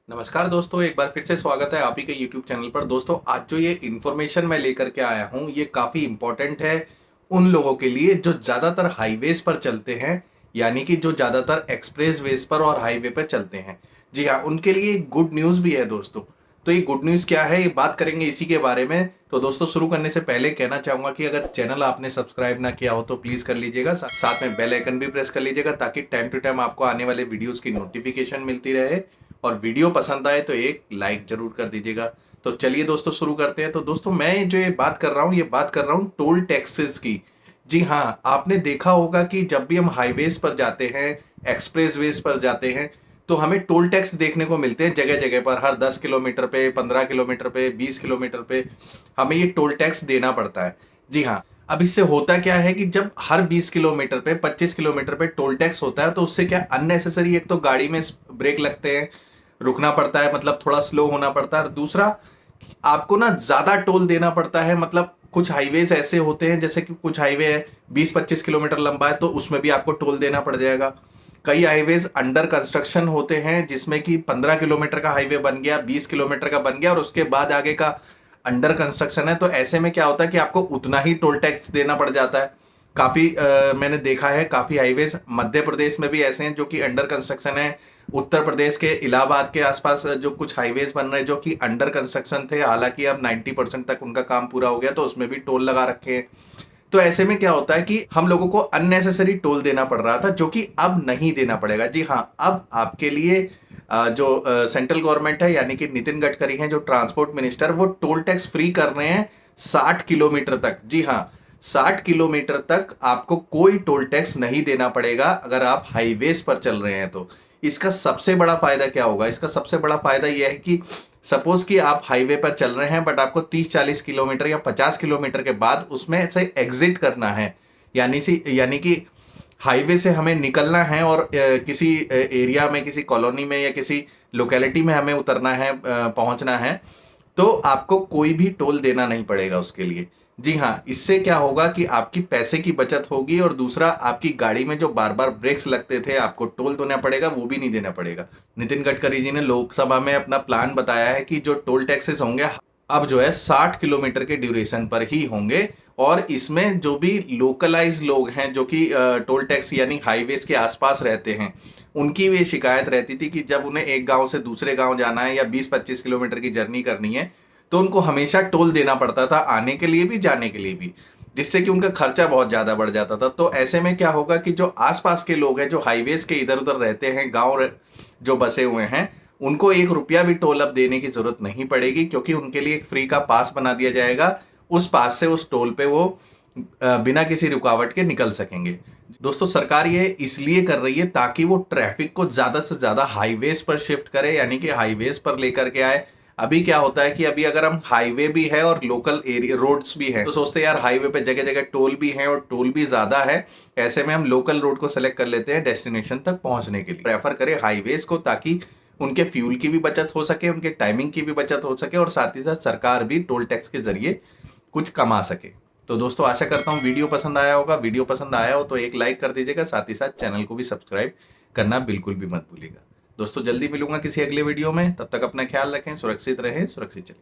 नमस्कार दोस्तों, एक बार फिर से स्वागत है आप ही के YouTube चैनल पर। दोस्तों, आज जो ये इन्फॉर्मेशन मैं लेकर के आया हूँ ये काफ़ी इम्पोर्टेंट है उन लोगों के लिए जो ज़्यादातर हाईवेज पर चलते हैं, यानी कि जो ज़्यादातर एक्सप्रेस वेज पर और हाईवे पर चलते हैं। जी हाँ, उनके लिए गुड न्यूज़ भी है दोस्तों। तो ये गुड न्यूज़ क्या है, ये बात करेंगे इसी के बारे में। तो दोस्तों, शुरू करने से पहले कहना चाहूँगा कि अगर चैनल आपने सब्सक्राइब ना किया हो तो प्लीज़ कर लीजिएगा, साथ में बेल आइकन भी प्रेस कर लीजिएगा ताकि टाइम टू टाइम आपको आने वाले वीडियोज़ की नोटिफिकेशन मिलती रहे। और वीडियो पसंद आए तो एक लाइक जरूर कर दीजिएगा। तो चलिए दोस्तों, शुरू करते हैं। तो दोस्तों, मैं जो ये बात कर रहा हूँ, ये बात कर रहा हूँ टोल टैक्सेस की। जी हाँ, आपने देखा होगा कि जब भी हम हाईवेज पर जाते हैं, एक्सप्रेस वेज पर जाते हैं, तो हमें टोल टैक्स देखने को मिलते हैं जगह जगह पर। हर 10 किलोमीटर पे, 15 किलोमीटर पे, 20 किलोमीटर पे हमें ये टोल टैक्स देना पड़ता है। जी हाँ, अब इससे होता क्या है कि जब हर 20 किलोमीटर पे, 25 किलोमीटर पे टोल टैक्स होता है तो उससे क्या अननेसेसरी, एक तो गाड़ी में ब्रेक लगते हैं, रुकना पड़ता है, मतलब थोड़ा स्लो होना पड़ता है। और दूसरा, आपको ना ज्यादा टोल देना पड़ता है। मतलब कुछ हाईवेज ऐसे होते हैं, जैसे कि कुछ हाईवे है 20-25 किलोमीटर लंबा है तो उसमें भी आपको टोल देना पड़ जाएगा। कई हाईवेज अंडर कंस्ट्रक्शन होते हैं जिसमें कि 15 किलोमीटर का हाईवे बन गया, 20 किलोमीटर का बन गया और उसके बाद आगे का अंडर कंस्ट्रक्शन है। तो ऐसे में क्या होता है कि आपको उतना ही टोल टैक्स देना पड़ जाता है। काफी मैंने देखा है, काफी हाईवेज मध्य प्रदेश में भी ऐसे हैं जो कि अंडर कंस्ट्रक्शन है। उत्तर प्रदेश के इलाहाबाद के आसपास जो कुछ हाईवेज बन रहे हैं जो कि अंडर कंस्ट्रक्शन थे, हालांकि अब 90% तक उनका काम पूरा हो गया तो उसमें भी टोल लगा रखे हैं। तो ऐसे में क्या होता है कि हम लोगों को अननेसेसरी टोल देना पड़ रहा था, जो कि अब नहीं देना पड़ेगा। जी हाँ, अब आपके लिए जो सेंट्रल गवर्नमेंट है, यानी कि नितिन गडकरी हैं जो ट्रांसपोर्ट मिनिस्टर, वो टोल टैक्स फ्री कर रहे हैं 60 किलोमीटर तक। जी हाँ, 60 किलोमीटर तक आपको कोई टोल टैक्स नहीं देना पड़ेगा अगर आप हाईवेज पर चल रहे हैं तो। इसका सबसे बड़ा फायदा क्या होगा? इसका सबसे बड़ा फायदा यह है कि सपोज कि आप हाईवे पर चल रहे हैं बट आपको 30-40 किलोमीटर या 50 किलोमीटर के बाद उसमें से एग्जिट करना है, यानी कि हाईवे से हमें निकलना है और किसी एरिया में, किसी कॉलोनी में या किसी लोकेलिटी में हमें उतरना है, पहुंचना है, तो आपको कोई भी टोल देना नहीं पड़ेगा उसके लिए। जी हाँ, इससे क्या होगा कि आपकी पैसे की बचत होगी और दूसरा, आपकी गाड़ी में जो बार बार ब्रेक्स लगते थे, आपको टोल देना पड़ेगा, वो भी नहीं देना पड़ेगा। नितिन गडकरी जी ने लोकसभा में अपना प्लान बताया है कि जो टोल टैक्सेस होंगे अब जो है 60 किलोमीटर के ड्यूरेशन पर ही होंगे। और इसमें जो भी लोकलाइज लोग हैं जो कि टोल टैक्स यानी हाईवेज के आसपास रहते हैं, उनकी भी शिकायत रहती थी कि जब उन्हें एक गांव से दूसरे गांव जाना है या 20-25 किलोमीटर की जर्नी करनी है तो उनको हमेशा टोल देना पड़ता था, आने के लिए भी जाने के लिए भी, जिससे कि उनका खर्चा बहुत ज्यादा बढ़ जाता था। तो ऐसे में क्या होगा कि जो आसपास के लोग हैं, जो हाईवेज के इधर उधर रहते हैं, गांव जो बसे हुए हैं, उनको 1 रुपया भी टोल अब देने की जरूरत नहीं पड़ेगी, क्योंकि उनके लिए एक फ्री का पास बना दिया जाएगा। उस पास से उस टोल पे वो बिना किसी रुकावट के निकल सकेंगे। दोस्तों, सरकार ये इसलिए कर रही है ताकि वो ट्रैफिक को ज्यादा से ज्यादा हाईवेज पर शिफ्ट करे, यानी कि हाईवेज पर लेकर के आए। अभी क्या होता है कि अभी अगर हम हाईवे भी है और लोकल एरिया रोड्स भी हैं तो सोचते हैं यार हाईवे पे जगह जगह टोल भी है और टोल भी ज्यादा है, ऐसे में हम लोकल रोड को सेलेक्ट कर लेते हैं डेस्टिनेशन तक पहुंचने के लिए। प्रेफर करें हाईवेज को ताकि उनके फ्यूल की भी बचत हो सके, उनके टाइमिंग की भी बचत हो सके और साथ ही साथ सरकार भी टोल टैक्स के जरिए कुछ कमा सके। तो दोस्तों, आशा करता हूँ वीडियो पसंद आया होगा। वीडियो पसंद आया हो तो एक लाइक कर दीजिएगा, साथ ही साथ चैनल को भी सब्सक्राइब करना बिल्कुल भी मत भूलिएगा। दोस्तों, जल्दी मिलूंगा किसी अगले वीडियो में, तब तक अपना ख्याल रखें, सुरक्षित रहें, सुरक्षित चलें।